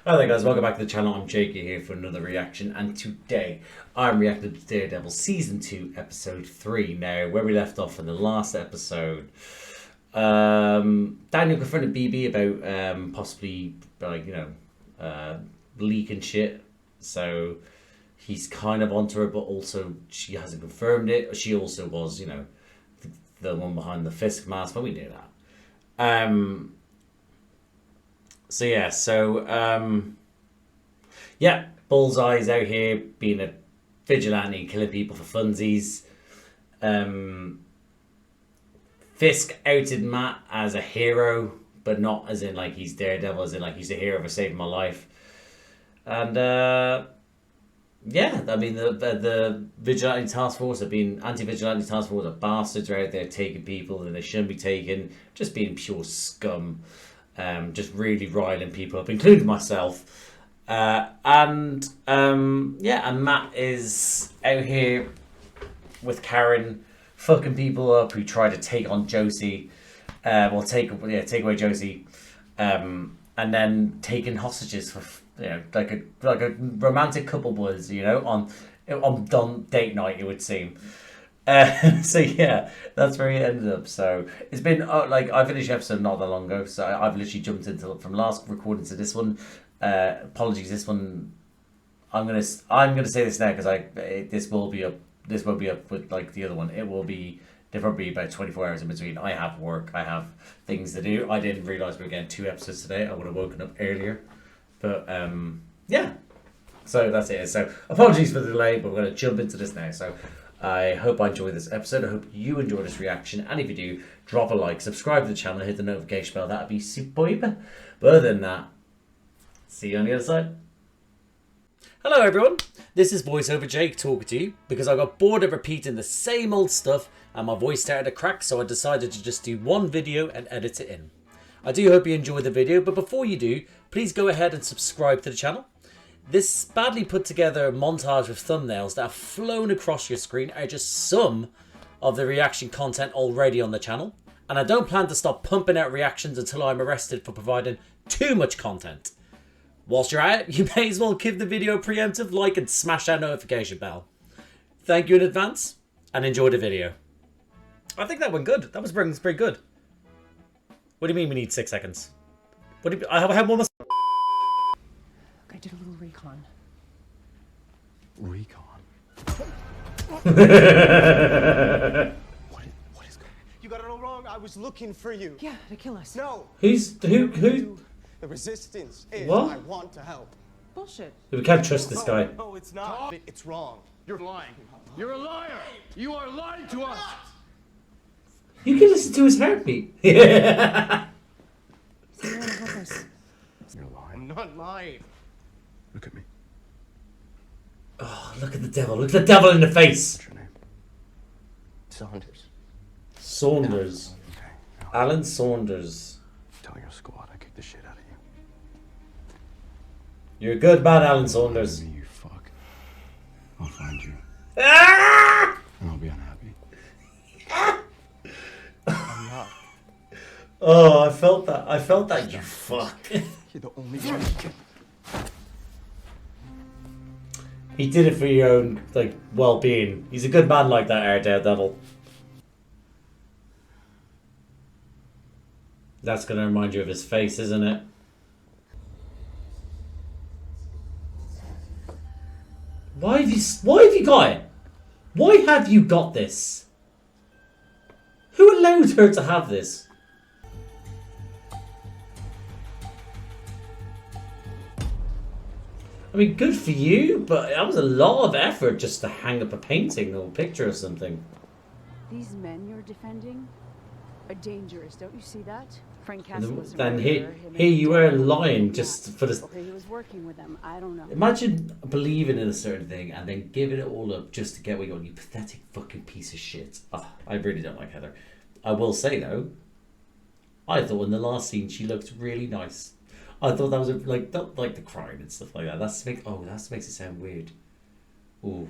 Hi there guys, welcome back to the channel. I'm Jakey here for another reaction, and today I'm reacting to Daredevil Season 2 Episode 3. Now, where we left off in the last episode, Daniel confronted BB about possibly, leaking shit. So he's kind of onto her, but also she hasn't confirmed it. She also was, the one behind the Fisk mask, but we knew that. Bullseye's out here being a vigilante, killing people for funsies. Fisk outed Matt as a hero, but not as in like he's Daredevil, as in like he's a hero for saving my life. And the vigilante task force have been anti-vigilante task force are bastards. Are out there taking people that they shouldn't be taking, just being pure scum. Just really riling people up, including myself. And Matt is out here with Karen, fucking people up who try to take on Josie, take away Josie, and then taking hostages for like a romantic couple was on date night, it would seem. That's where he ended up. So it's been I finished the episode not that long ago, so I've literally jumped into from last recording to this one. Apologies, this one I'm gonna say this now because this will be up with like the other one. There will be about 24 hours in between. I have work, I have things to do. I didn't realise we were getting 2 episodes today. I would have woken up earlier, but so that's it. So apologies for the delay, but we're gonna jump into this now. So I hope I enjoy this episode. I hope you enjoy this reaction, and if you do, drop a like, subscribe to the channel, hit the notification bell. That'd be superb. But other than that, see you on the other side. Hello everyone, this is VoiceOver Jake talking to you because I got bored of repeating the same old stuff and my voice started to crack, so I decided to just do one video and edit it in. I do hope you enjoyed the video, but before you do, please go ahead and subscribe to the channel. This badly put together montage of thumbnails that have flown across your screen are just some of the reaction content already on the channel, and I don't plan to stop pumping out reactions until I'm arrested for providing too much content. Whilst you're at it, you may as well give the video a preemptive like and smash that notification bell. Thank you in advance, and enjoy the video. I think that went good. That was pretty good. What do you mean we need 6 seconds? What do you, I have one more. I did a little recon. Recon? What is going on? You got it all wrong. I was looking for you. Yeah, to kill us. No. Who? The resistance is what? I want to help. Bullshit. We can't trust this guy. No, it's not. It's wrong. You're lying. You're a liar. You are lying to us. You can listen to his heartbeat. You're gonna help us. You're lying. I'm not lying. Look at me. Oh, look at the devil. Look at the devil in the face. What's your name? Saunders. Saunders. Okay. Now, Alan Saunders. tell your squad I kicked the shit out of you. You're a good man, Alan Saunders. You fuck. I'll find you. Ah! And I'll be unhappy. I'm not. Oh, I felt that. You fuck. You're the only one who can. He did it for your own well-being. He's a good man like that, Daredevil. That's gonna remind you of his face, isn't it? Why have you got it? Why have you got this? Who allowed her to have this? I mean, good for you, but that was a lot of effort just to hang up a painting or a picture or something. These men you're defending are dangerous, don't you see that? Frank Castle was Then here you were lying just for this. Okay, he was working with them. I don't know. Imagine believing in a certain thing and then giving it all up just to get what you want. You pathetic fucking piece of shit. Oh, I really don't like Heather. I will say though, I thought in the last scene she looked really nice. I thought that was not like the crime and stuff like that. That makes it sound weird. Ooh,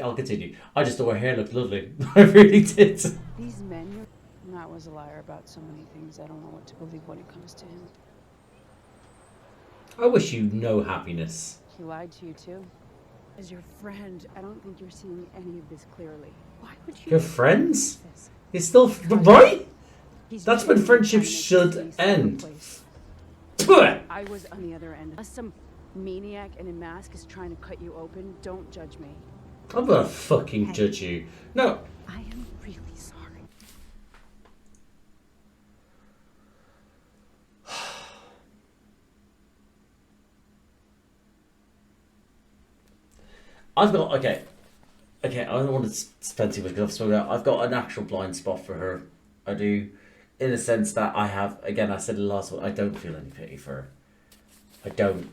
I'll continue. I just thought her hair looked lovely. I really did. These men, Matt was a liar about so many things. I don't know what to believe when it comes to him. I wish you no happiness. He lied to you too. As your friend, I don't think you're seeing any of this clearly. Why would you? You're friends? This? You're still right? He's That's when genuinely friendship trying to make should this city a safer end. place. Pwah! I was on the other end. Unless some maniac in a mask is trying to cut you open, don't judge me. I'm gonna fucking judge you. No. I am really sorry. I've got okay. I don't want to spend too much because I've spoken out. I've got an actual blind spot for her. I do, in a sense that I have. Again, I said it last one. I don't feel any pity for her. I don't.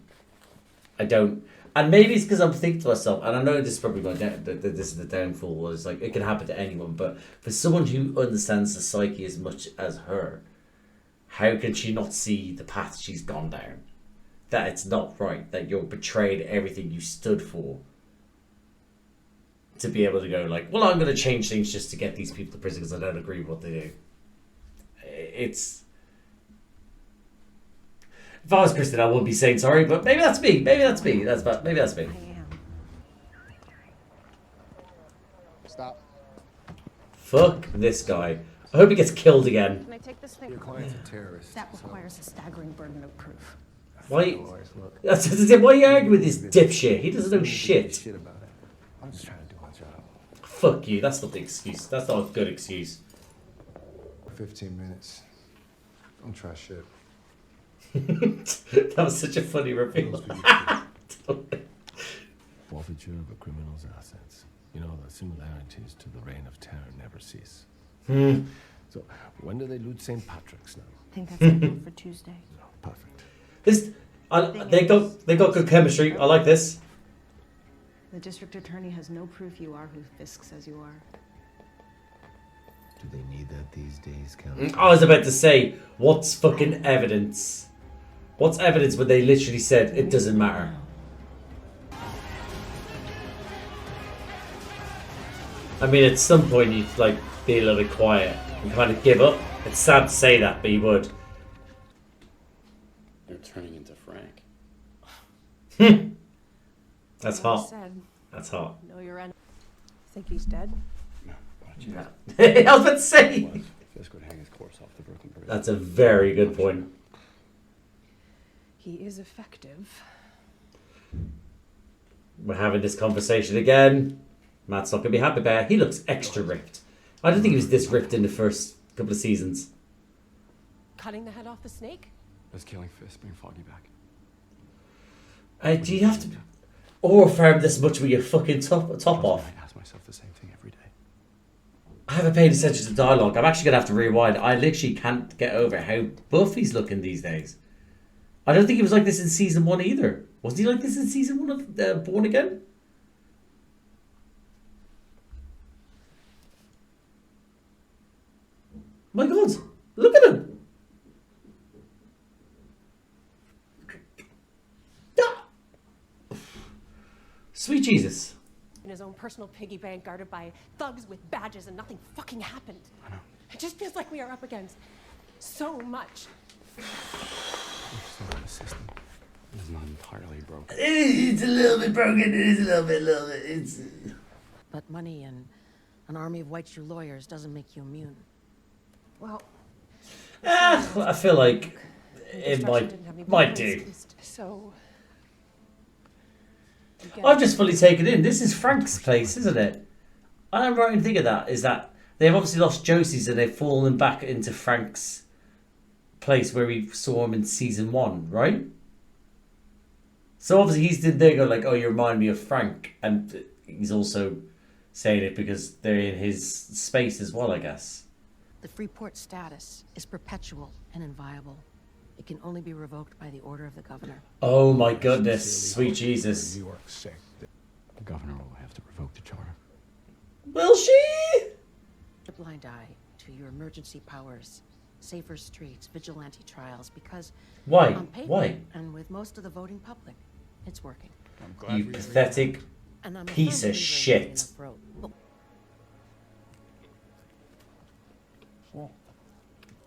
And maybe it's because I'm thinking to myself, and I know this is probably going down. This is the downfall. Is like it can happen to anyone, but for someone who understands the psyche as much as her, how can she not see the path she's gone down? That it's not right. That you're betrayed everything you stood for. To be able to go like, well, I'm going to change things just to get these people to prison because I don't agree with what they do. It's... If I was Kristen, I wouldn't be saying sorry, but maybe that's me. Maybe that's me. Maybe that's me. I am. Stop. Fuck this guy. I hope he gets killed again. Can I take this thing? Your client's a terrorist. That requires a staggering burden of proof. Why? Why are you arguing with this dipshit? He doesn't know shit. About it. I'm just trying to do my job. Fuck you. That's not the excuse. That's not a good excuse. 15 minutes. Don't try shit. That was such a funny reveal. Forfeiture of a criminal's assets. You know, the similarities to the reign of terror never cease. So, when do they loot St. Patrick's now? I think that's scheduled for Tuesday. No, perfect. They got good chemistry. I like this. The district attorney has no proof you are who Fisk says you are. Do they need that these days, Count? I was about to say, what's fucking evidence? What's evidence when they literally said it doesn't matter? I mean, at some point you'd like be a little bit quiet and kind of give up. It's sad to say that, but you would. You're turning into Frank. That's Well hot. said. That's hot. Know your enemy. Think he's dead? No, not yet. I was about to say. Was. Fisk would hang his corpse off the Brooklyn Bridge. That's a very good point. He is effective. We're having this conversation again. Matt's not gonna be happy about it. He looks extra ripped. I don't think he was this ripped in the first couple of seasons. Cutting the head off the snake? Does killing Fisk bring Foggy back? Do you have to overfarm this much with your fucking top off? I ask myself the same thing every day. I haven't paid attention to the dialogue. I'm actually gonna have to rewind. I literally can't get over how buff he's looking these days. I don't think he was like this in season 1 either. Wasn't he like this in season 1 of Born Again? My God, look at him. Ah. Sweet Jesus. In his own personal piggy bank guarded by thugs with badges and nothing fucking happened. I know. It just feels like we are up against so much. We're still in the system. It's not entirely broken. It's a little bit broken. It is a little bit. It's. But money and an army of white shoe lawyers doesn't make you immune. Well, I feel like it Construction didn't have any might blueprints, do. So I've just fully taken in. This is Frank's place, isn't it? And I'm right in thinking that is that they've obviously lost Josie's and they've fallen back into Frank's place where we saw him in season 1, right? So obviously he's in there going like, "Oh, you remind me of Frank," and he's also saying it because they're in his space as well, I guess. The Freeport status is perpetual and inviolable. It can only be revoked by the order of the governor. Oh my goodness, sweet Jesus! New York sick. The governor will have to revoke the charter. Will she? A blind eye to your emergency powers, safer streets, vigilante trials, because Why? on paper Why? and with most of the voting public, it's working. I'm glad You we pathetic. And I'm a Piece firm of believer in shit. getting enough road. Oh,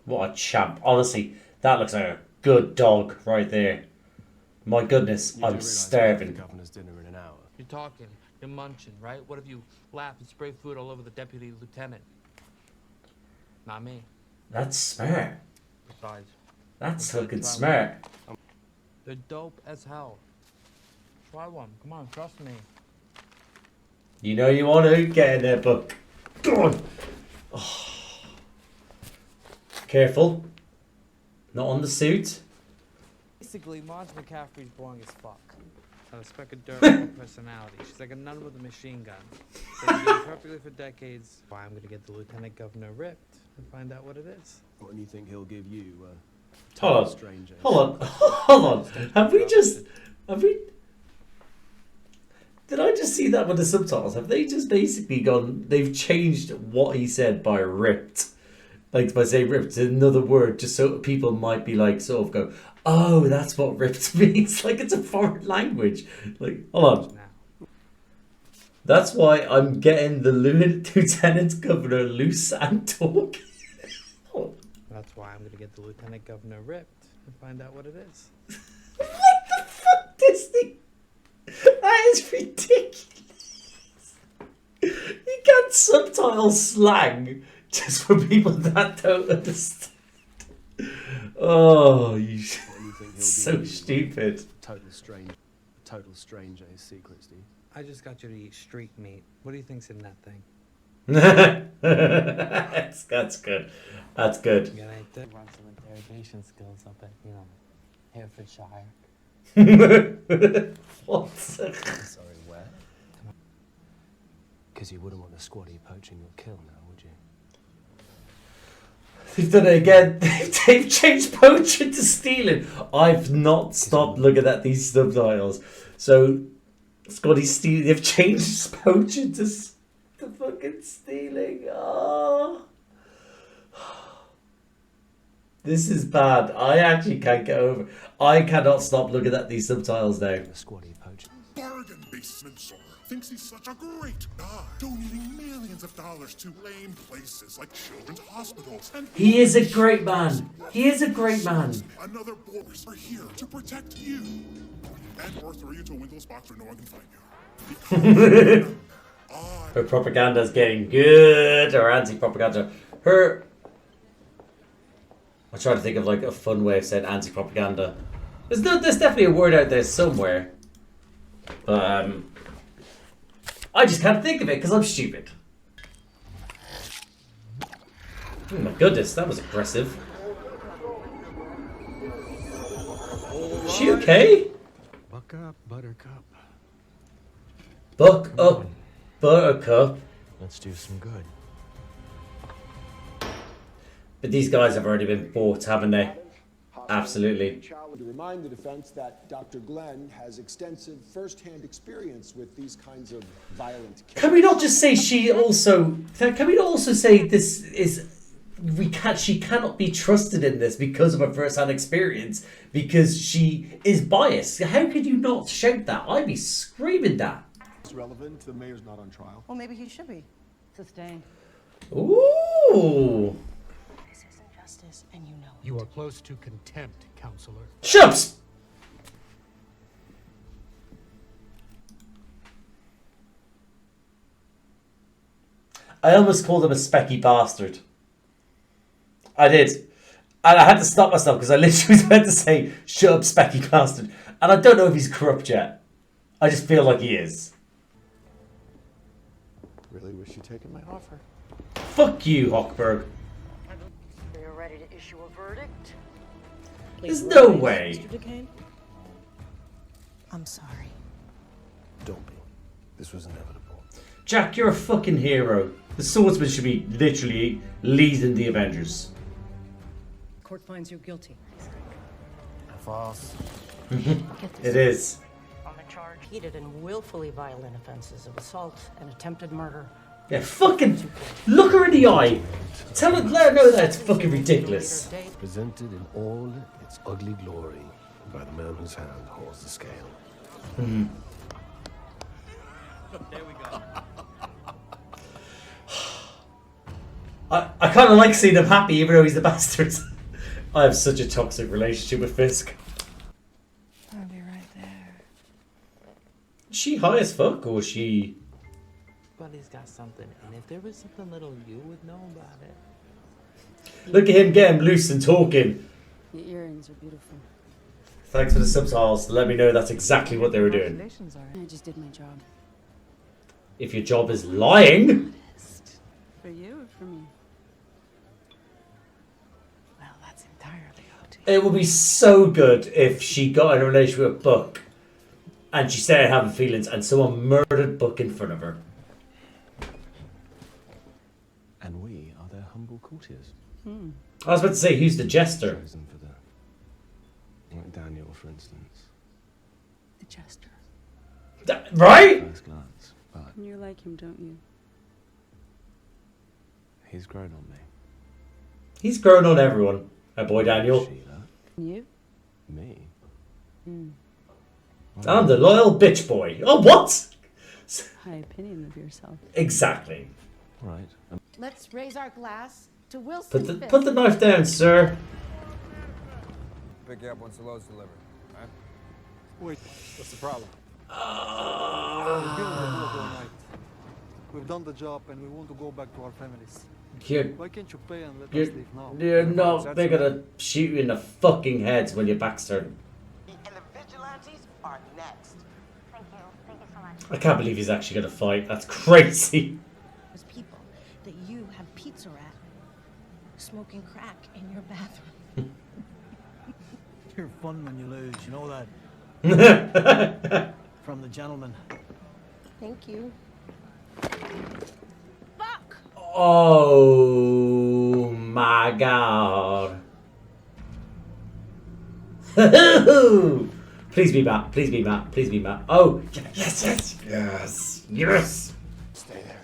What a champ. Honestly, that looks like a good dog right there. My goodness, You do I'm realize starving. The governor's dinner in an hour. You're talking, you're munching, right? What if you laugh and spray food all over the deputy lieutenant? Not me. That's smart. Besides, That's Okay, fucking try smart. they're dope as hell. Try one. Come on, trust me. You know you want to get in there, but go on. Oh. Careful. Not on the suit. Basically, Marge McCaffrey's boring as fuck. Got a speck of dirt with no personality. She's like a nun with a machine gun. They've been perfectly for decades. Why I'm gonna get the lieutenant governor ripped and find out what it is. What do you think he'll give you? Hold on. Stranger. Hold on. Hold on. Have we? Did I just see that with the subtitles? Have they just basically gone? They've changed what he said by ripped, like by saying ripped to another word, just so people might be like, sort of go, oh, that's what ripped means. Like it's a foreign language. Like, hold on. Now, That's why I'm getting the lieutenant governor loose and talking. that's why I'm gonna get the lieutenant governor ripped and find out what it is. What the fuck, Disney? That is ridiculous. You can't subtitle slang just for people that don't understand. Oh, you What do you think he'll so give you? stupid. Total stranger his secrets, do you? I just got you to eat street meat. What do you think's in that thing? That's good. That's good. You got anything? Run some interrogation skills up at, Herefordshire. What? Sorry, where? Because you wouldn't want a squatty poaching your kill now, would you? They've done it again. They've changed poaching to stealing. I've not stopped looking at these subtitles. So, Scotty stealing. They've changed poaching to fucking stealing. Oh. This is bad. I actually can't get over. I cannot stop looking at these subtitles now. A squatty poaching. Bargain basement seller thinks he's such a great guy, donating millions of dollars to lame places like children's hospitals. And He is a great man. He is a great man. another boys are here to protect you, and or throw you into a windowless box where no one can find you. Because Her propaganda's getting good. Her anti-propaganda. I'm trying to think of like a fun way of saying anti-propaganda. There's definitely a word out there somewhere. But I just can't think of it because I'm stupid. Oh my goodness, that was aggressive. Is she okay? Buck up, buttercup. Buck up, buttercup. Let's do some good. But these guys have already been bought, haven't they? Absolutely. To remind the defense that Dr. Glenn has extensive first-hand experience with these kinds of violent cases. Can we not just say she also? Can we not also say this is? She cannot be trusted in this because of her first-hand experience. Because she is biased. How could you not shout that? I'd be screaming that. It's relevant. The mayor's not on trial. Well, maybe he should be. Sustained. Ooh. This isn't justice, and you know it. You are close to contempt, counselor. Shups. I almost called him a specky bastard. I did. And I had to stop myself because I literally was about to say, shut up, specky bastard. And I don't know if he's corrupt yet. I just feel like he is. Really wish you'd taken my offer. Fuck you, Hochberg. Are you ready to issue a verdict? There's no way. Mr. DeCane? I'm sorry. Don't be. This was inevitable. Jack, you're a fucking hero. The swordsman should be literally leading the Avengers. Court finds you guilty. False. It is. On the charge, heated and willfully violent offenses of assault and attempted murder. Yeah, fucking look her in the eye. Let her know that it's fucking ridiculous. Presented in all its ugly glory by the man whose hand holds the scale. There we go. I kind of like seeing him happy even though he's the bastard. I have such a toxic relationship with Fisk. I'll be right Is she high as fuck, or is she... But he's got something, and if there was something little, you would know about it. Look at him getting loose and talking. Your earrings are beautiful. Thanks for the subtitles to let me know that's exactly what they were doing. Congratulations, I just did my job. If your job is lying... For you or for me? Well, that's entirely up to you. It would be so good if she got in a relationship with Buck and she started having feelings and someone murdered Buck in front of her. And we are their humble courtiers. I was about to say, who's the jester? Chosen for the... Like Daniel, for instance. The jester. Right? First glance, but You like him, don't you? he's grown on me. He's grown on everyone. Our boy Daniel. Sheila. You? Me. I'm the loyal bitch boy. Oh, what? High opinion of yourself. Exactly. Right. Let's raise our glass to Wilson. Put the knife down, sir. Pick you up once the load's delivered. All right? Wait, what's the problem? We've been on the boat all night. We've done the job and we want to go back to our families. Why can't you pay and let us leave now? You're not big enough to shoot you in the fucking heads when your back's turned. And the vigilantes are next. Thank you so much. I can't believe he's actually gonna fight. That's crazy. There's people that you have pizza at, smoking crack in your bathroom. You're fun when you lose, you know that? From the gentleman. Thank you. Oh my god. Please be Matt. Please be Matt. Please be Matt. Oh, yes. Stay there.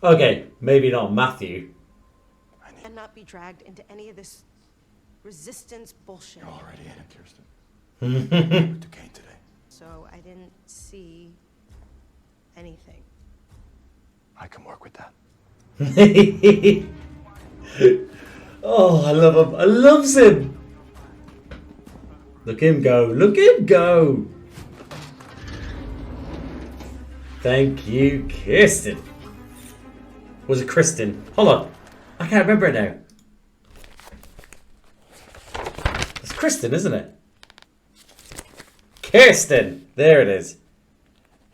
Okay, maybe not Matthew. And not be dragged into any of this resistance bullshit. You're already in it, Kirsten. Oh, To Kane today. So I didn't see anything. I can work with that. Oh, I love him. I loves him. Look him go. Look him go. Thank you, Kirsten. Was it Kristen? Hold on. I can't remember it now. It's Kristen, isn't it? Kirsten. There it is.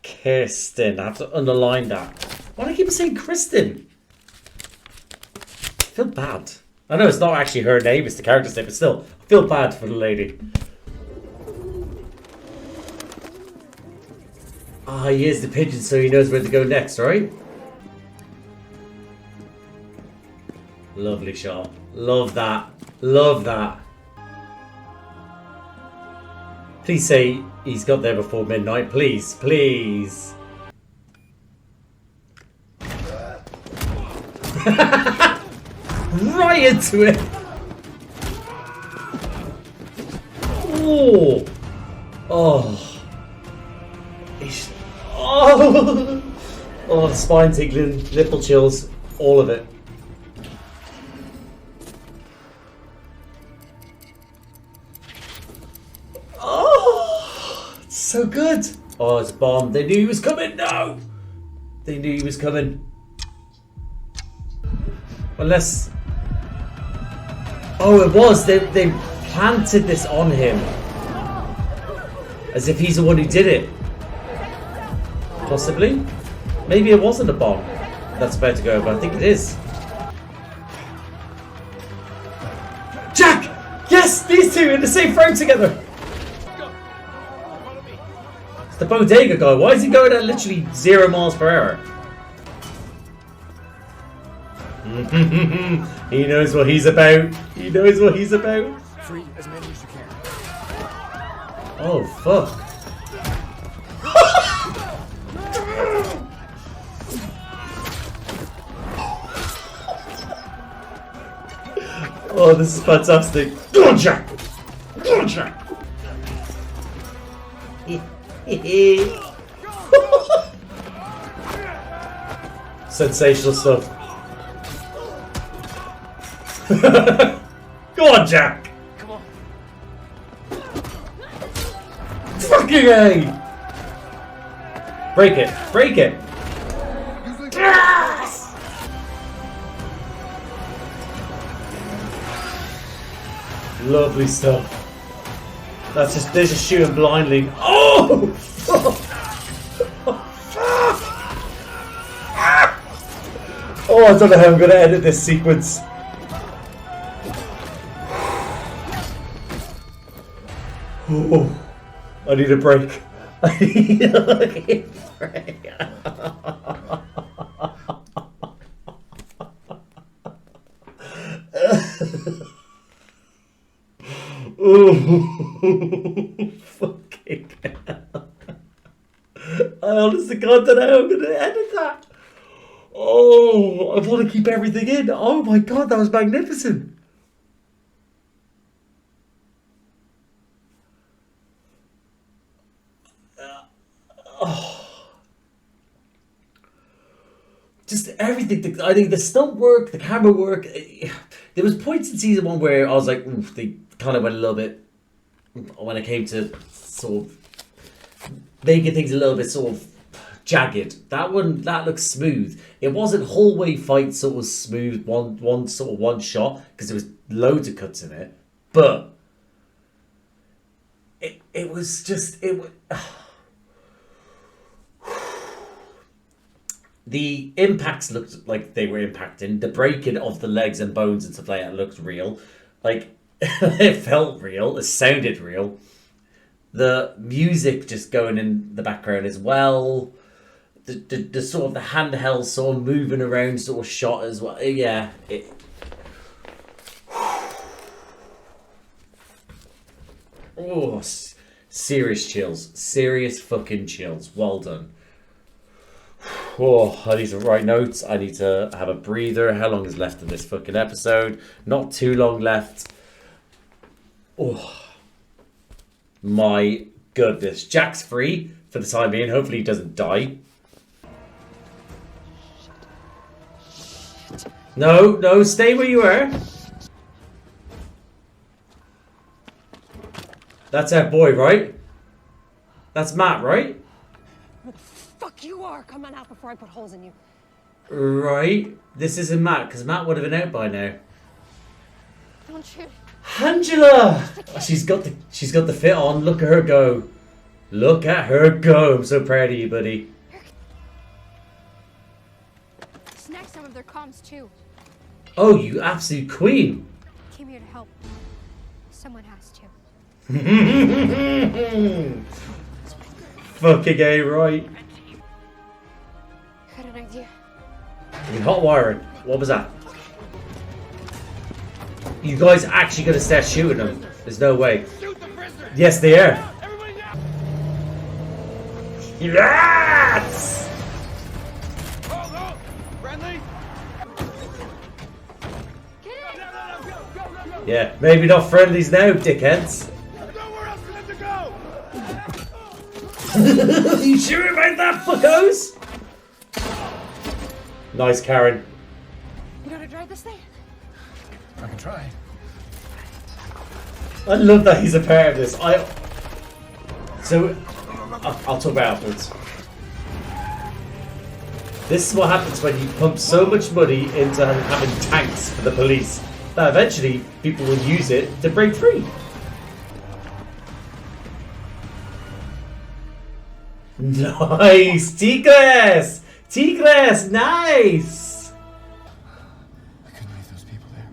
Kirsten. I have to underline that. Why do I keep saying Kristen? I feel bad. I know it's not actually her name, it's the character's name, but still, I feel bad for the lady. Ah, he is the pigeon, so he knows where to go next, right? Lovely shot. Love that. Love that. Please say he's got there before midnight. Please, please. Right into it. Oh. Oh. Oh. Oh, spine tingling, nipple chills, all of it. Oh, it's so good. Oh, it's a bomb. They knew he was coming. No. They knew he was coming. Unless... Oh, it was. They planted this on him. As if he's the one who did it. Possibly. Maybe it wasn't a bomb that's about to go, but I think it is. Jack! Yes! These two in the same frame together! It's the bodega guy. Why is he going at literally 0 miles per hour? He knows what he's about. He knows what he's about. Free as many as you can. Oh, fuck. Oh, this is fantastic. Go on, Jack! Go on, Jack! Sensational stuff. Go on, Jack! Come on. Fucking A! Break it. Break it. Yes! Lovely stuff. That's just, they're just shooting blindly. Oh! Fuck! Oh, I don't know how I'm going to edit this sequence. Oh, I need a break. I need a break. Oh, fucking hell. I honestly can't know how I'm going to edit that. Oh, I want to keep everything in. Oh my god, that was magnificent. Just everything. I think the stunt work, the camera work. There was points in season 1 where I was like, oof, they kind of went a little bit, when it came to sort of making things a little bit sort of jagged. That one, that looks smooth. It wasn't hallway fight sort of smooth, one shot, because there was loads of cuts in it. But it was just the impacts looked like they were impacting. The breaking of the legs and bones and stuff like that looked real. Like, it felt real. It sounded real. The music just going in the background as well. The sort of the handheld sort of moving around sort of shot as well. Yeah. Oh, serious chills. Serious fucking chills. Well done. Oh, I need to write notes. I need to have a breather. How long is left in this fucking episode? Not too long left. Oh, my goodness. Jack's free for the time being. Hopefully he doesn't die. No, stay where you are. That's our boy, right? That's Matt, right? Fuck you are coming out before I put holes in you. Right. This isn't Matt, because Matt would have been out by now. Don't shoot. Angela! She's got the fit on. Look at her go. Look at her go. I'm so proud of you, buddy. Snag some of their comms too. Oh, you absolute queen. Came here to help. Someone has to. Fucking A, right. Got an idea. I mean, hot wiring. What was that? You guys actually gonna start shooting them? There's no way. Yes, they are. Yes! Yeah, maybe not friendlies now, dickheads. You sure about that, fuckos? Nice, Karen. You know how to drive this thing? I can try. I love that he's a part of this. I'll talk about it afterwards. This is what happens when you pump so much money into having tanks for the police that eventually people will use it to break free. Nice! Tigres! Tigres! Nice! I couldn't leave those people there.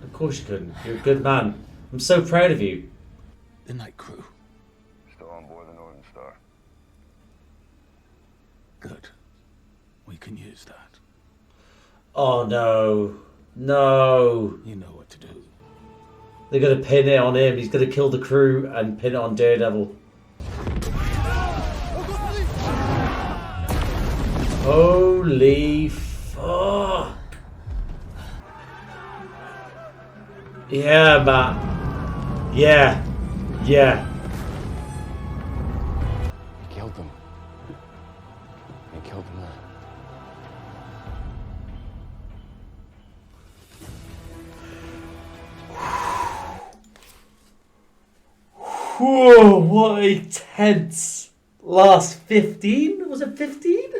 Of course you couldn't. You're a good man. I'm so proud of you. The night crew. Still on board the Northern Star. Good. We can use that. Oh no. No. You know what to do. They're going to pin it on him. He's going to kill the crew and pin it on Daredevil. Holy fuck. Yeah, Matt. Yeah. Yeah. He killed them. He killed them all. Whoa. Oh, what a tense last 15? Was it 15?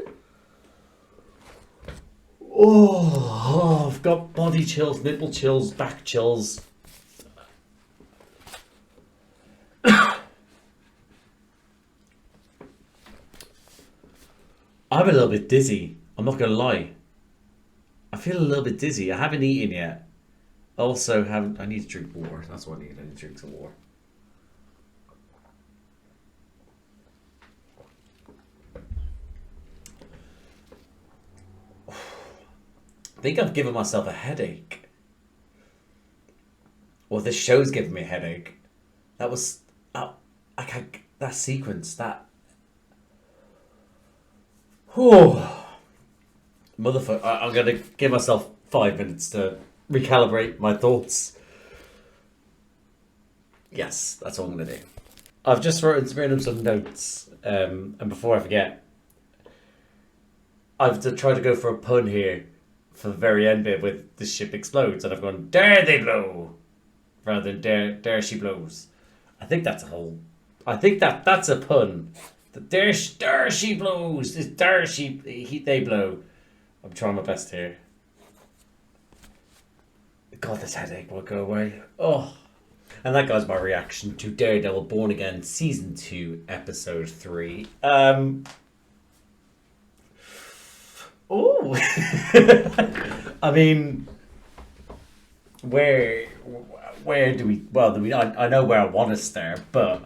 Oh, I've got body chills, nipple chills, back chills. I'm a little bit dizzy. I'm not gonna lie. I feel a little bit dizzy. I haven't eaten yet. Also, haven't. I need to drink water. That's what I need. I need to drink some water. I think I've given myself a headache. Well, this show's giving me a headache. That was, I can't, that sequence, that. Oh, motherfucker! I'm gonna give myself 5 minutes to recalibrate my thoughts. Yes, that's all I'm gonna do. I've just written up some notes, and before I forget, I've tried to go for a pun here for the very end bit with the ship explodes, and I've gone, "Dare they blow," rather than dare she blows. I think that's a whole. I think that's a pun. The dare she blows. This dare they blow. I'm trying my best here. God, this headache will go away. Oh. And that goes my reaction to Daredevil Born Again Season 2, Episode 3. Oh. I mean, where do we... Well, I know where I want to start, but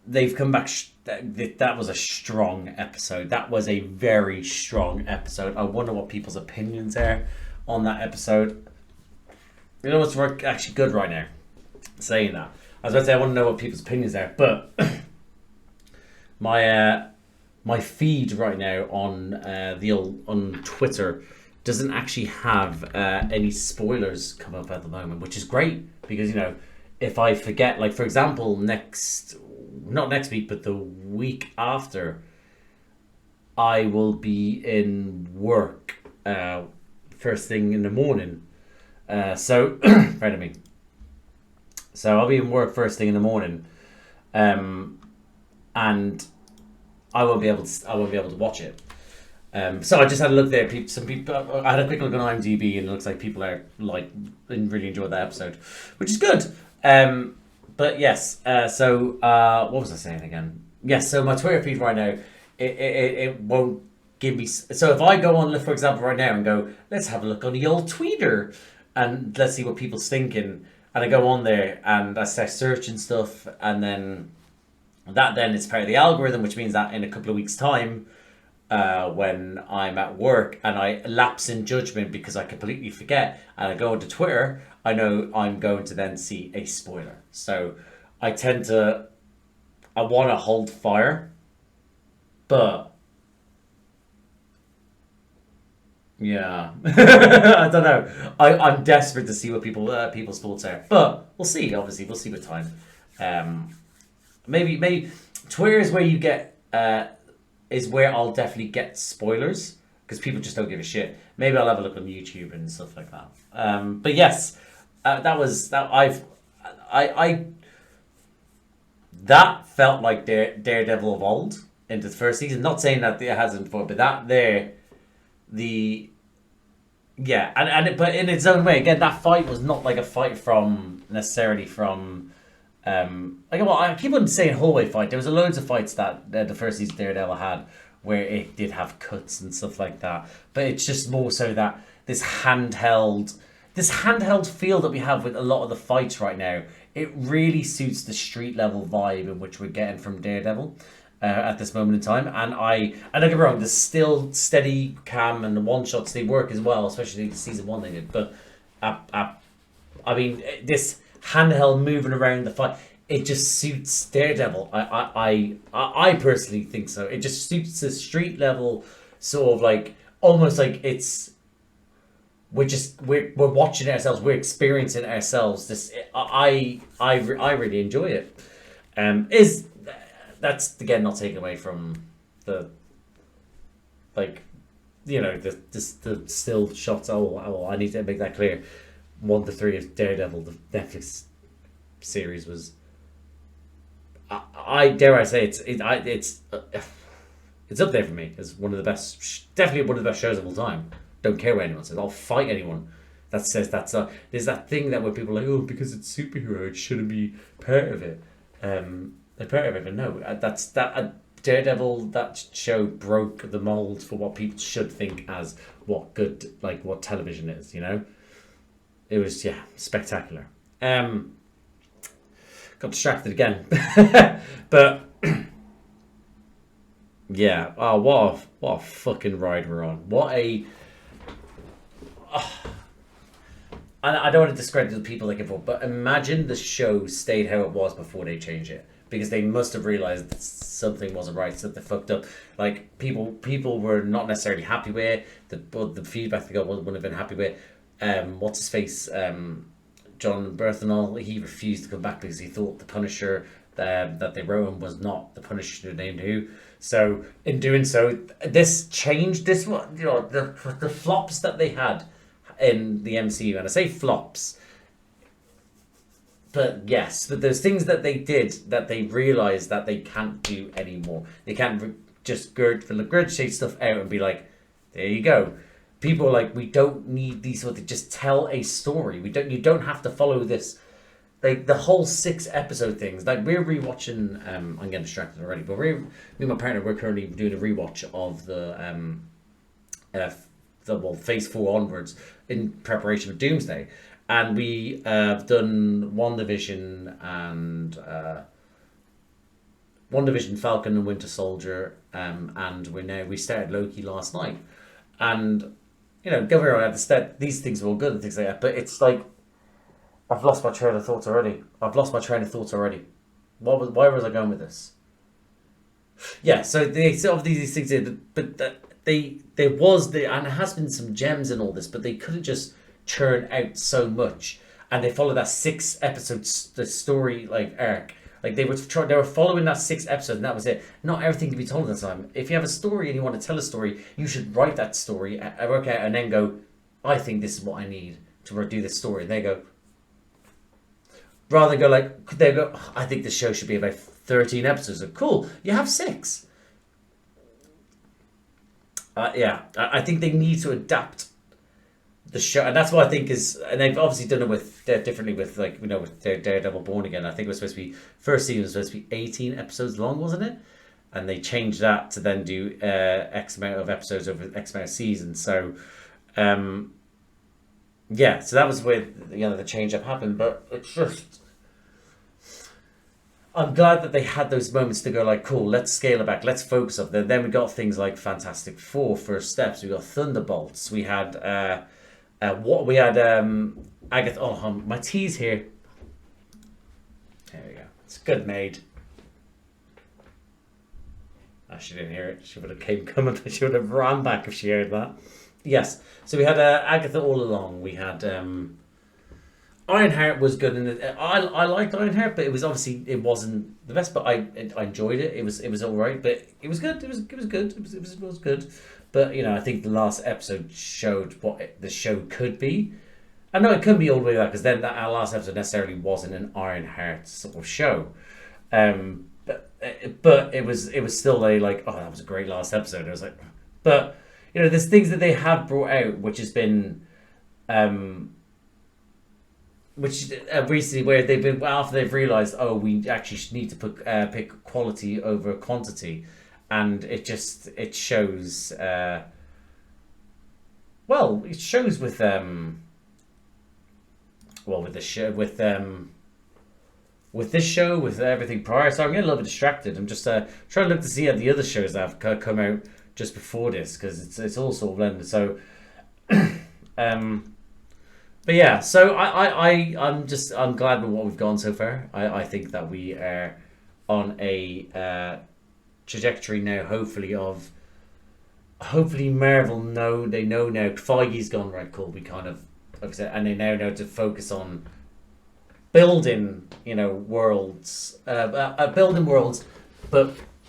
they've come back... That was a strong episode. That was a very strong episode. I wonder what people's opinions are on that episode. You know what's actually good right now? Saying that. I was about to say I want to know what people's opinions are, but my feed right now on on Twitter doesn't actually have any spoilers come up at the moment, which is great because, you know, if I forget, like for example, not next week, but the week after, I will be in work first thing in the morning. Pardon me. So I'll be in work first thing in the morning, and I won't be able to watch it. So I just had a look there. Some people. I had a quick look on IMDb, and it looks like people are really enjoyed that episode, which is good. But yes. What was I saying again? Yes. So my Twitter feed right now, it won't give me. So if I go on, for example, right now and go, let's have a look on the old Tweeter, and let's see what people's thinking. And I go on there and I start searching stuff, and then that is part of the algorithm, which means that in a couple of weeks' time, when I'm at work and I lapse in judgment because I completely forget and I go onto Twitter, I know I'm going to then see a spoiler. So I want to hold fire, but yeah, I don't know. I'm desperate to see what people's thoughts are, but we'll see. Obviously, we'll see with time. Maybe Twitter is where you get is where I'll definitely get spoilers because people just don't give a shit. Maybe I'll have a look on YouTube and stuff like that. But yes, that felt like Daredevil evolved into the first season. Not saying that it hasn't before, but but in its own way, again, that fight was not like a fight necessarily from I keep on saying hallway fight. There was loads of fights that the first season Daredevil had where it did have cuts and stuff like that, but it's just more so that this handheld feel that we have with a lot of the fights right now, it really suits the street level vibe in which we're getting from Daredevil at this moment in time. And don't get me wrong, the still steady cam and the one shots, they work as well, especially season 1 they did. But I mean, this handheld moving around the fight, it just suits Daredevil. I personally think so. It just suits the street level sort of like almost like we're watching it ourselves, we're experiencing it ourselves. I really enjoy it. That's again not taken away from the the still shots. Oh, I need to make that clear. 1 to 3 of Daredevil, the Netflix series, was I dare I say it's up there for me as one of the best, definitely one of the best shows of all time. Don't care what anyone says. I'll fight anyone that says that's there's that thing that where people are like, oh, because it's superhero, it shouldn't be part of it. They're part of it, but no, that's that. Daredevil, that show broke the mold for what people should think as what good, like what television is. You know, it was spectacular. Got distracted again, but yeah. Oh, what a fucking ride we're on. What a. I don't want to discredit the people that involved, but imagine the show stayed how it was before they changed it, because they must have realized that something wasn't right, something fucked up. Like people were not necessarily happy with it. The feedback they got wouldn't have been happy with. What's his face? John Berthenol. He refused to come back because he thought the Punisher that they wrote him was not the Punisher named Who. So in doing so, this changed this one. You know, the flops that they had in the MCU, and I say flops, but yes, but there's things that they did that they realized that they can't do anymore. They can't just regurgitate stuff out and be like, there you go. People are like, we don't need these sort of, just tell a story. You don't have to follow this, like the whole 6 episode things. Like we're rewatching. I'm getting distracted already, but me and my partner, we're currently doing a rewatch of the Phase 4 onwards in preparation for Doomsday, and we have done WandaVision and WandaVision, Falcon and Winter Soldier, and we started Loki last night, and you know, go around at the start, these things are all good and things like that, but it's like I've lost my train of thoughts already. Why was I going with this? Yeah, so these things did, but there was and there has been some gems in all this, but they couldn't just churn out so much, and they followed that 6 episodes the story like arc. Like they were following that 6 episodes, and that was it. Not everything can be told at the time. If you have a story and you want to tell a story, you should write that story, work out, and then go, I think this is what I need to do this story. And they go, rather than go like, they go, I think this show should be about 13 episodes. Like, cool, you have 6. I think they need to adapt the show, and that's what I think is, and they've obviously done it differently with, like, you know, with Daredevil Born Again. I think it was supposed to be, first season was supposed to be 18 episodes long, wasn't it? And they changed that to then do X amount of episodes over X amount of seasons. So, so that was where, you know, the change up happened. But it's just, I'm glad that they had those moments to go like, cool, let's scale it back, let's focus up. Then we got things like Fantastic Four, First Steps, we got Thunderbolts, we had Agatha. Oh, my tea's here. There we go. It's good made. She didn't hear it. She would have coming. She would have ran back if she heard that. Yes. So we had Agatha all along. We had Ironheart was good, and I liked Ironheart, but it wasn't the best. But I enjoyed it. It was all right, but it was good. It was good. It was good. But you know, I think the last episode showed what the show could be. I know it couldn't be all the way back, because then our last episode necessarily wasn't an Ironheart sort of show. But it was still like, oh, that was a great last episode. I was like, but you know, there's things that they have brought out which has been recently, where they've been, after they've realized, oh, we actually need to pick quality over quantity, and it shows. Well, it shows with with this show, with everything prior. So I'm getting a little bit distracted. I'm just trying to look to see at the other shows that have come out just before this, because it's all sort of blended. So, but yeah, so I'm glad with what we've gone so far. I think that we are on a trajectory now, hopefully Marvel know now Feige's gone, right, cool, we kind of, like I said, and they now know to focus on building, you know, worlds, but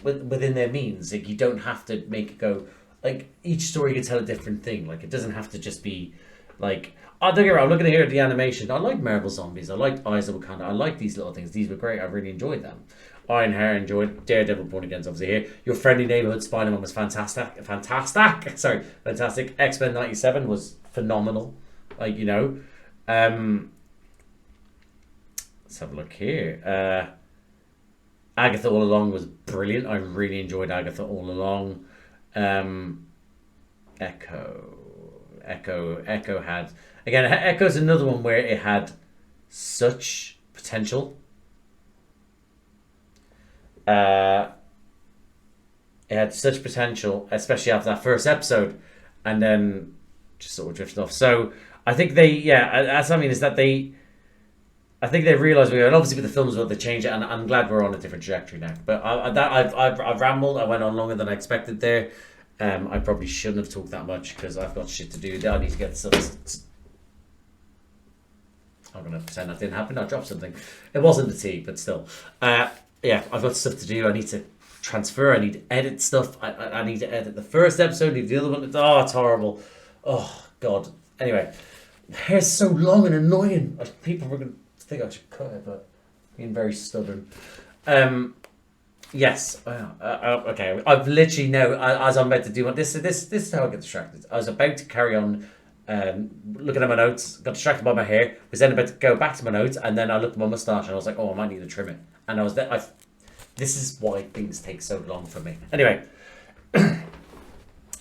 within their means. Like, you don't have to make it go, like, each story can tell a different thing. Like, it doesn't have to just be Like, oh, don't get me wrong, I'm looking here at the animation. I like Marvel Zombies. I like Eyes of Wakanda. I like these little things. These were great. I really enjoyed them. Iron Hair enjoyed. Daredevil Born Again's obviously here. Your Friendly Neighborhood Spider-Man was fantastic. Sorry, fantastic. X-Men 97 was phenomenal. Like, you know. Let's have a look here. Agatha All Along was brilliant. I really enjoyed Agatha All Along. Echo had... Again, Echo's another one where it had such potential. It had such potential, especially after that first episode, and then just sort of drifted off. So I think they, that's what I mean, is that I think they realised, and obviously with the films, they changed it, and I'm glad we're on a different trajectory now. But I've rambled. I went on longer than I expected there. I probably shouldn't have talked that much because I've got shit to do. I need to get stuff. I'm gonna pretend that didn't happen. I dropped something. It wasn't the tea, but still. Yeah, I've got stuff to do. I need to transfer. I need to edit stuff. I need to edit the first episode. Leave the other one. It's horrible. Oh God. Anyway, the hair's so long and annoying. People were gonna think I should cut it, but being very stubborn. Yes. Okay. I've literally as I'm about to do this is how I get distracted. I was about to carry on looking at my notes, got distracted by my hair, was then about to go back to my notes, and then I looked at my moustache and I was like, oh, I might need to trim it. And I was there. This is why things take so long for me. Anyway,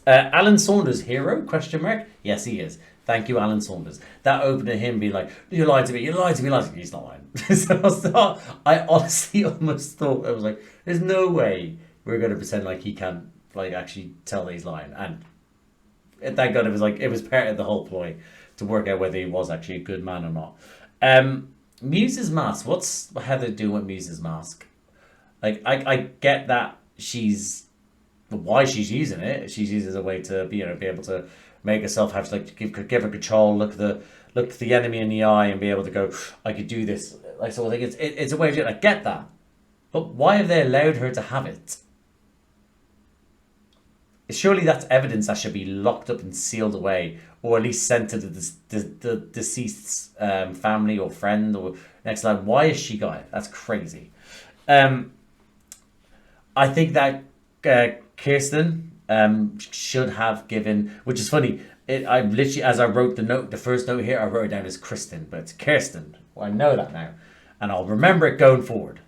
Alan Saunders, hero? Question mark. Yes, he is. Thank you, Alan Saunders. That opened to him being like, you lied to me, you lied to me, He's not lying. So I honestly almost thought, I was like, there's no way we're going to pretend like he can't like actually tell that he's lying. And thank God it was part of the whole ploy to work out whether he was actually a good man or not. Muse's mask. What's Heather doing with Muse's mask? Like, I get that why she's using it. She's using it as a way to be able to make herself have to like give her control, look the enemy in the eye, and be able to go, I could do this. Like, so I think it's a way of doing it. I get that, but why have they allowed her to have it? Surely that's evidence that should be locked up and sealed away, or at least sent to the deceased's family or friend or next line. Why has she got it? That's crazy. I think that Kirsten should have given, which is funny. I literally, as I wrote the first note here, I wrote it down as Kristen, but it's Kirsten. Well, I know that now, and I'll remember it going forward.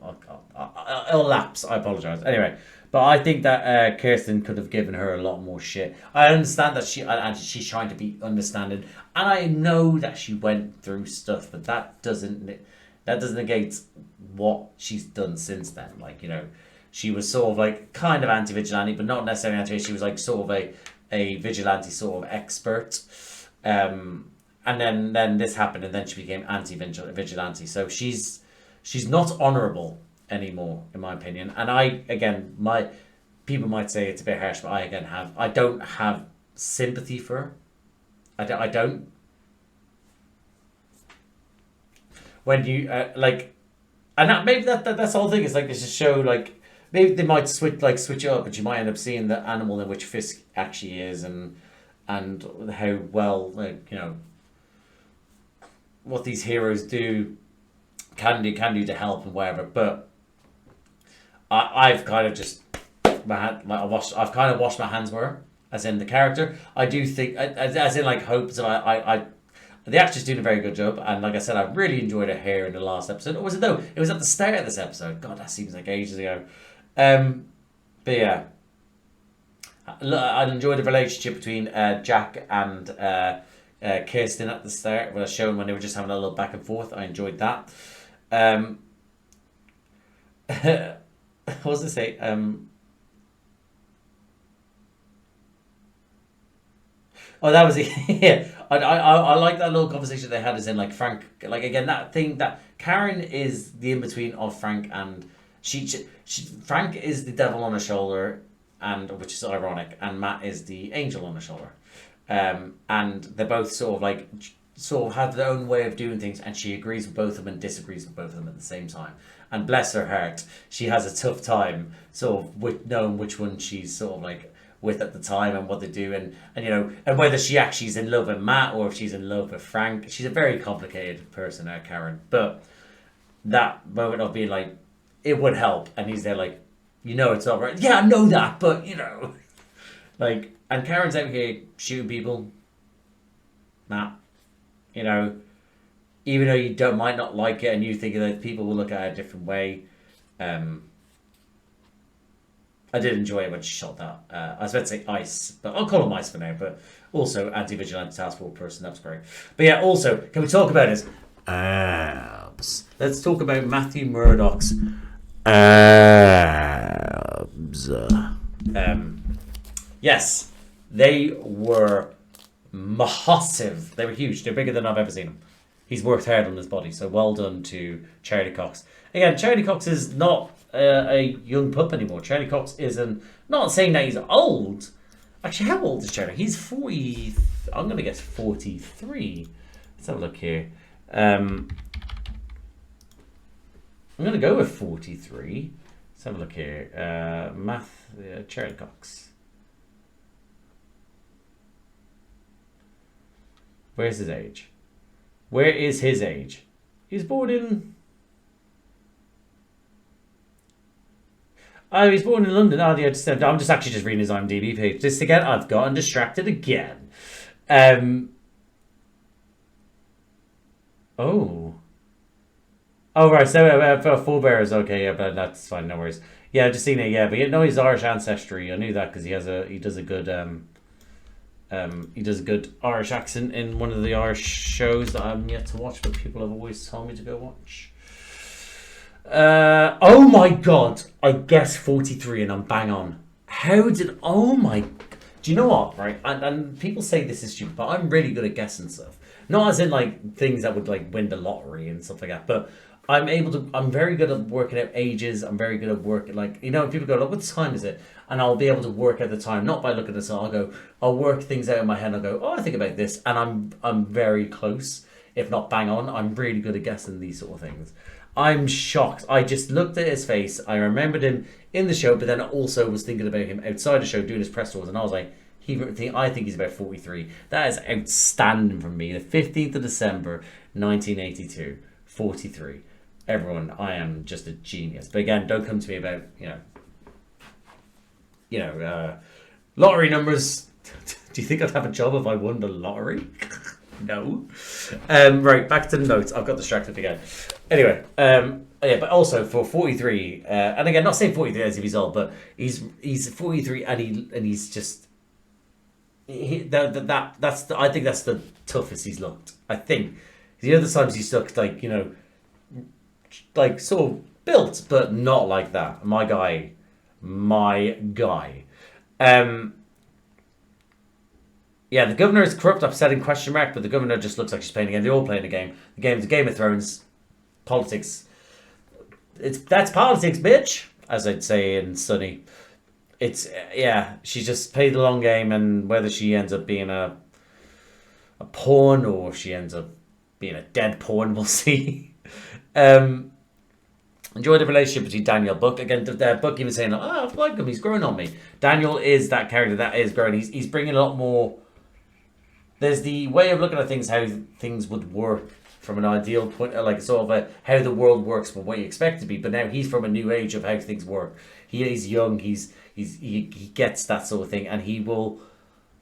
It'll lapse. I apologize. Anyway. But I think that Kirsten could have given her a lot more shit. I understand that she's trying to be understanding, and I know that she went through stuff, but that doesn't negate what she's done since then. Like, she was sort of like kind of anti-vigilante, but not necessarily anti. She was like sort of a vigilante sort of expert, and then this happened, and then she became anti-vigilante. So she's not honourable anymore, in my opinion. And my people might say it's a bit harsh, but I don't have sympathy for her. I don't. When you and maybe that's the whole thing. Is like it's a show like maybe they might switch it up, but you might end up seeing the animal in which Fisk actually is, and how well what these heroes can do to help and whatever, but. I've kind of just I've kind of washed my hands with her, as in the character. I do think, as in like Hope. So the actress doing a very good job, and like I said, I really enjoyed her hair in the last episode. Or was it though? It was at the start of this episode. God, that seems like ages ago. But yeah, I enjoyed the relationship between Jack and Kirsten at the start. When I showed when they were just having a little back and forth, I enjoyed that. What was it say? Oh, that was it. Yeah, I like that little conversation they had. As in, like Frank, like again that thing that Karen is the in between of Frank and she Frank is the devil on her shoulder, and which is ironic, and Matt is the angel on her shoulder, and they're both sort of have their own way of doing things, and she agrees with both of them and disagrees with both of them at the same time. And bless her heart, she has a tough time sort of with knowing which one she's sort of like with at the time and what they do, and you know, and whether she actually is in love with Matt or if she's in love with Frank. She's a very complicated person, Karen. But that moment of being like, it would help, and he's there like, you know, it's not right. Yeah, I know that, but you know, like, and Karen's out here shooting people. Matt, you know, even though you might not like it, and you think that people will look at it a different way. I did enjoy it when she shot that. I was about to say Ice, but I'll call him Ice for now. But also anti-vigilante task force person. That was great. But yeah, also, can we talk about his abs? Let's talk about Matthew Murdock's abs. Yes, they were massive. They were huge. They're bigger than I've ever seen them. He's worked hard on his body, so well done to Charlie Cox. Again, Charlie Cox is not a young pup anymore. Charlie Cox isn't, not saying that he's old. Actually, how old is Charlie? He's 40. I'm going to guess 43. Let's have a look here. I'm going to go with 43. Let's have a look here. Charlie Cox. Where's his age? Where is his age? He's born in... Oh, he's born in London. Oh, yeah, I'm just actually just reading his IMDb page. Just again, I've gotten distracted again. Oh, right. So forebears, okay, yeah, but that's fine. No worries. Yeah, I've just seen it. Yeah, but no, he's Irish ancestry. I knew that because he does a good Irish accent in one of the Irish shows that I'm yet to watch, but people have always told me to go watch. Oh my god, I guess 43 and I'm bang on. Do you know what, right? And people say this is stupid, but I'm really good at guessing stuff. Not as in like things that would like win the lottery and stuff like that, but I'm very good at working out ages. I'm very good at working, like, you know, people go, like, what time is it? And I'll be able to work out the time, not by looking at the I'll work things out in my head and I'll go, oh, I think about this. And I'm very close, if not bang on. I'm really good at guessing these sort of things. I'm shocked. I just looked at his face. I remembered him in the show, but then I also was thinking about him outside the show doing his press tours, and I was like, I think he's about 43. That is outstanding from me. The 15th of December, 1982, 43. Everyone, I am just a genius. But again, don't come to me about, lottery numbers. Do you think I'd have a job if I won the lottery? No. Right, back to the notes. I've got distracted again. Anyway, yeah, but also for 43, and again, not saying 43 as if he's old, but he's 43 and he's just I think that's the toughest he's looked. I think the other times he's looked like, like sort of built, but not like that. My guy. Yeah, the governor is corrupt, upsetting question mark, but the governor just looks like she's playing a game. They're all playing a game. The game's a Game of Thrones. Politics. That's politics, bitch, as I'd say in Sunny. She's just played the long game, and whether she ends up being a pawn or if she ends up being a dead pawn, we'll see. Enjoy the relationship between Daniel Buck. Again, Buck even saying, I like him, he's growing on me. Daniel is that character that is growing. He's bringing a lot more. There's the way of looking at things, how things would work from an ideal point, like sort of how the world works from what you expect it to be. But now he's from a new age of how things work. He's young. He gets that sort of thing, and he will.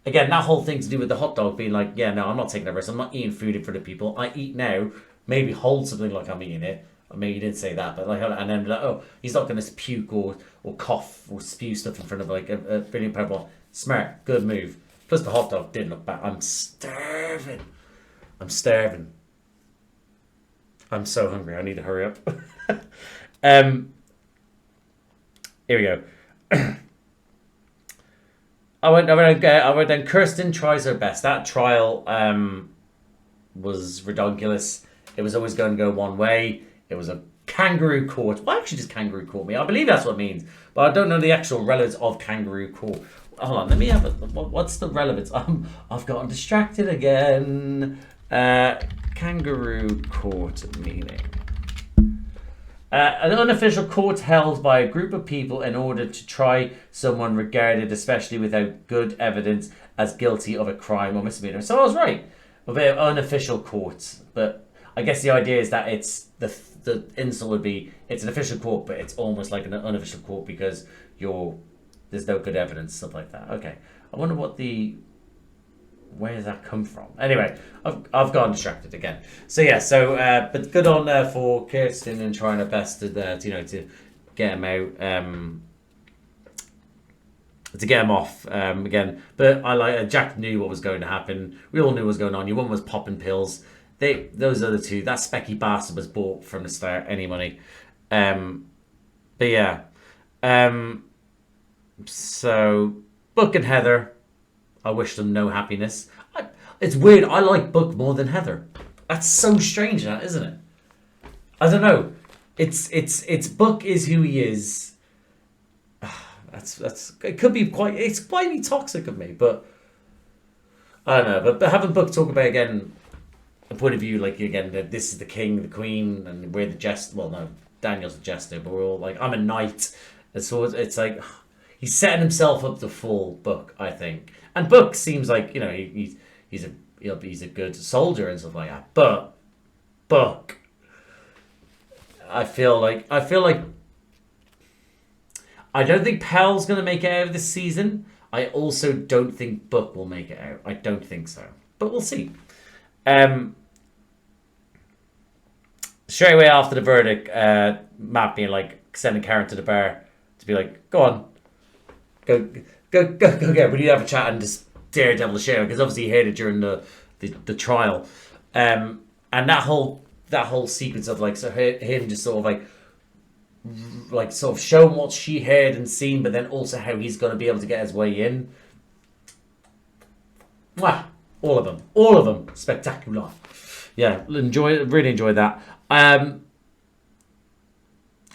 Again, that whole thing to do with the hot dog being like, yeah, no, I'm not taking a risk. I'm not eating food in front of people. I eat now. Maybe hold something like I'm eating it. Or maybe you didn't say that, but like, and then like, oh, he's not going to puke or cough or spew stuff in front of like a brilliant purple. Smart, good move. Plus the hot dog didn't look bad. I'm starving. I'm so hungry. I need to hurry up. Here we go. I went then. Kirsten tries her best. That trial was ridiculous. It was always going to go one way. It was a kangaroo court. Why actually does kangaroo court mean? I believe that's what it means, but I don't know the actual relevance of kangaroo court. Hold on, let me have a. What's the relevance? I've gotten distracted again. Kangaroo court meaning. An unofficial court held by a group of people in order to try someone regarded, especially without good evidence, as guilty of a crime or misdemeanor. So I was right about unofficial courts, but I guess the idea is that it's the insult would be it's an official court, but it's almost like an unofficial court because there's no good evidence, stuff like that. Okay, I wonder where does that come from? Anyway, I've gotten distracted again. So yeah, but good on for Kirsten and trying her best to get him out, to get him off again. But I like Jack knew what was going to happen. We all knew what was going on. Your one was popping pills. Those other two. That specky bastard was bought from the start. Any money. But yeah. So Book and Heather. I wish them no happiness. It's weird. I like Book more than Heather. That's so strange, that isn't it? I don't know. It's Book is who he is. That's it could be it's quite toxic of me, but I don't know. But having Book talk about again a point of view like again that this is the king, the queen, and we're the jester. Well, no, Daniel's the jester, but we're all like I'm a knight, and so it's like he's setting himself up to fall Book, I think. And Book seems like he's a good soldier and stuff like that. But Book, I feel like I don't think Pel's gonna make it out of this season. I also don't think Book will make it out. I don't think so, but we'll see. Straight away after the verdict, Matt being like sending Karen to the bar to be like, go on, go get. We need to have a chat and just Daredevil the show because obviously he heard it during the trial, and that whole sequence of like so him just sort of like sort of showing what she heard and seen, but then also how he's going to be able to get his way in. Mwah! All of them, spectacular. Yeah, really enjoyed that.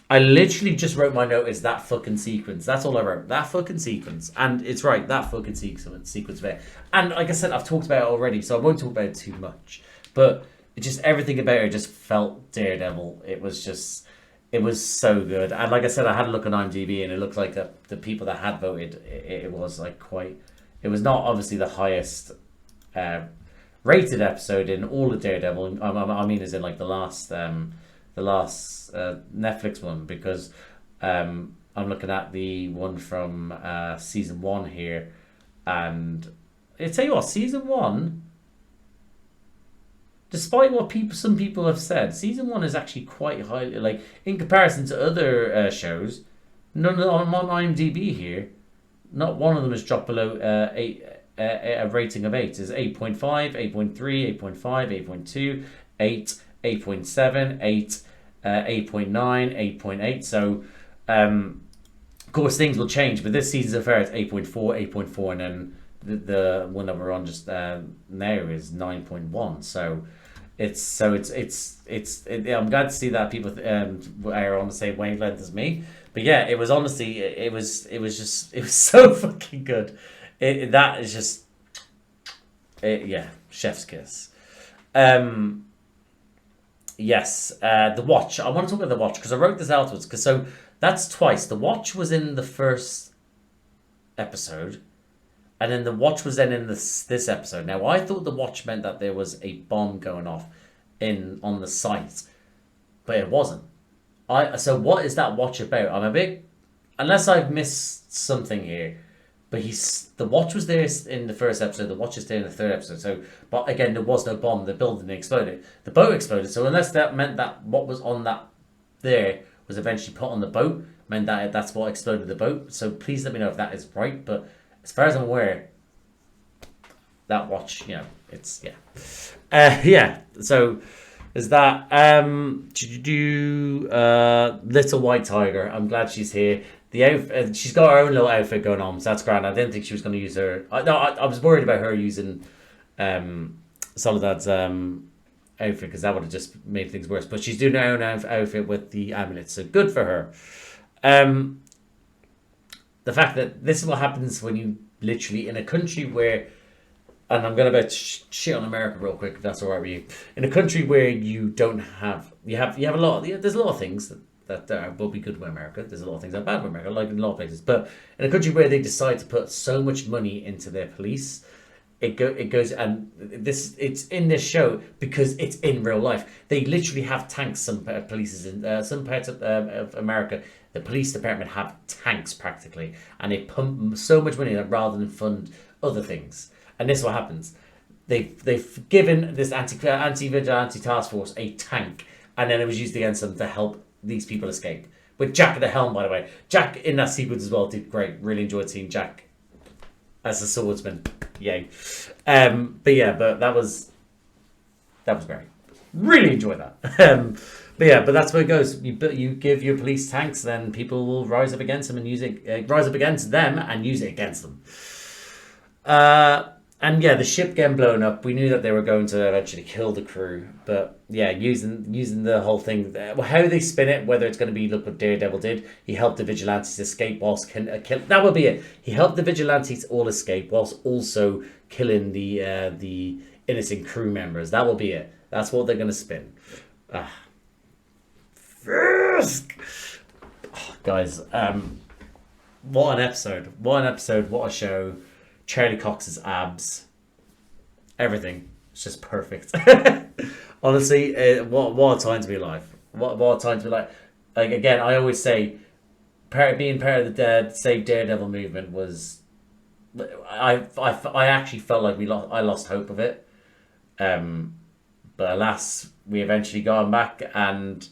I literally just wrote my note is that fucking sequence. That's all I wrote. That fucking sequence. And it's right, that fucking sequence there. And like I said, I've talked about it already, so I won't talk about it too much. But it just everything about it just felt Daredevil. It was so good. And like I said, I had a look on IMDb and it looked like the people that had voted, it was like quite... It was not obviously the highest rated episode in all of Daredevil. I mean as in like the last Netflix one, because I'm looking at the one from season 1 here, and I tell you what, season 1, despite what some people have said, season 1 is actually quite high, like in comparison to other shows. None of them on IMDb here, not one of them has dropped below a rating of 8. Is 8.5, 8.3, 8.5, 8.2, 8, 8.7, 8. 8.9, 8.8. So, of course, things will change. But this season so far, it's 8.4, 8.4, and then the one that we're on just now is 9.1. So, I'm glad to see that people are on the same wavelength as me. But yeah, it was honestly, it was so fucking good. That is just, yeah, chef's kiss. Yes, The Watch. I want to talk about The Watch because I wrote this afterwards. So that's twice. The Watch was in the first episode, and then The Watch was then in this episode. Now, I thought The Watch meant that there was a bomb going off on the site, but it wasn't. So what is that Watch about? I'm a bit... Unless I've missed something here, but the Watch was there in the first episode. The Watch is there in the third episode. So, but again, there was no bomb. The building exploded. The boat exploded. So unless that meant that what was on that there was eventually put on the boat, meant that that's what exploded the boat. So please let me know if that is right. But as far as I'm aware, that Watch, it's yeah. So is that Little White Tiger? I'm glad she's here. The outfit, she's got her own little outfit going on, so that's grand. I didn't think she was going to use her. I was worried about her using Soledad's outfit because that would have just made things worse. But she's doing her own outfit with the amulet, so good for her. The fact that this is what happens when you literally in a country where, and I'm going to shit on America real quick if that's all right with you. In a country where you don't have, you have a lot. There's a lot of things that that will be good with America. There's a lot of things that are bad with America, like in a lot of places. But in a country where they decide to put so much money into their police, it goes, and it's in this show because it's in real life. They literally have tanks. Some police in some parts of America, the police department have tanks practically, and they pump so much money that rather than fund other things. And this is what happens. They've given this anti-vigilante task force a tank, and then it was used against them to help these people escape. With Jack at the helm, by the way. Jack in that sequence as well did great. Really enjoyed seeing Jack as a swordsman. Yay. But that was great. Really enjoyed that. But that's where it goes. You give your police tanks, then people will rise up against them and use it. Rise up against them and use it against them. And yeah, the ship getting blown up. We knew that they were going to eventually kill the crew, but yeah, using the whole thing, how they spin it, whether it's going to be look what Daredevil did. He helped the vigilantes escape whilst kill. That would be it. He helped the vigilantes all escape whilst also killing the innocent crew members. That will be it. That's what they're going to spin. Fisk! Oh, guys, what an episode! What an episode! What a show! Charlie Cox's abs, everything. It's just perfect. Honestly, what a time to be alive. What a time to be alive. Like, again, I always say, being part of the Save Daredevil movement was, I actually felt like I lost hope of it. But alas, we eventually got him back, and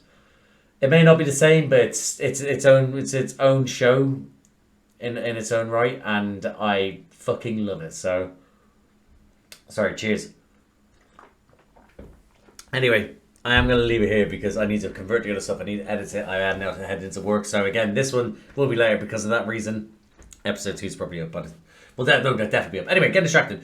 it may not be the same, but it's its own show in its own right, and I fucking love it. So, sorry, cheers. Anyway, I am going to leave it here because I need to convert the other stuff. I need to edit it. I am now heading into work. So again, this one will be later because of that reason. Episode 2 is probably up, but well, they'll definitely be up. Anyway, get distracted.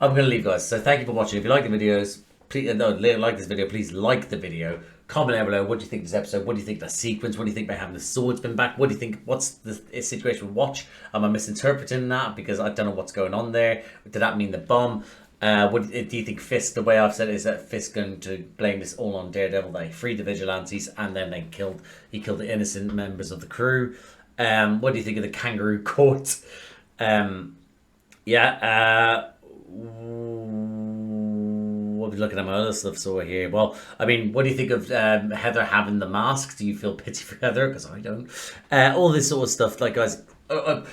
I'm going to leave, guys. So thank you for watching. If you like the videos, please like this video. Please like the video. Comment down below. What do you think of this episode? What do you think of the sequence? What do you think about having the swordsman back? What do you think? What's the situation with Watch? Am I misinterpreting that? Because I don't know what's going on there. Did that mean the bomb? What do you think Fisk, the way I've said it, is that Fisk going to blame this all on Daredevil, that he freed the vigilantes and then he killed the innocent members of the crew? What do you think of the kangaroo court? We'll be looking at my other stuff so here. Well, I mean, what do you think of Heather having the mask? Do you feel pity for Heather? Because I don't. All this sort of stuff. Like, guys, I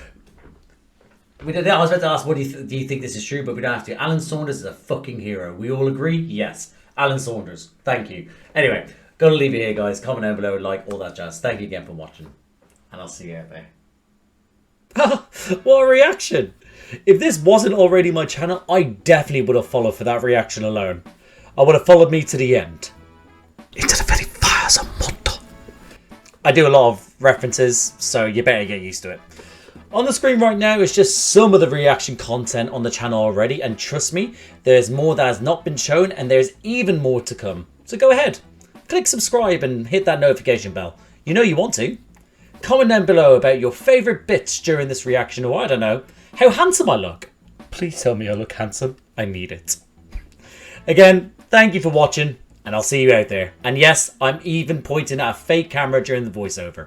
was about to ask, what do you think this is true? But we don't have to. Alan Saunders is a fucking hero. We all agree? Yes. Alan Saunders. Thank you. Anyway, gotta leave it here, guys. Comment down below, like, all that jazz. Thank you again for watching. And I'll see you out there. What a reaction! If this wasn't already my channel, I definitely would have followed for that reaction alone. I would have followed me to the end. Into the very fires of Mondo. I do a lot of references, so you better get used to it. On the screen right now is just some of the reaction content on the channel already, and trust me, there's more that has not been shown, and there's even more to come. So go ahead, click subscribe and hit that notification bell. You know you want to. Comment down below about your favourite bits during this reaction, or I don't know, how handsome I look. Please tell me I look handsome. I need it. Again, thank you for watching, and I'll see you out there. And yes, I'm even pointing at a fake camera during the voiceover.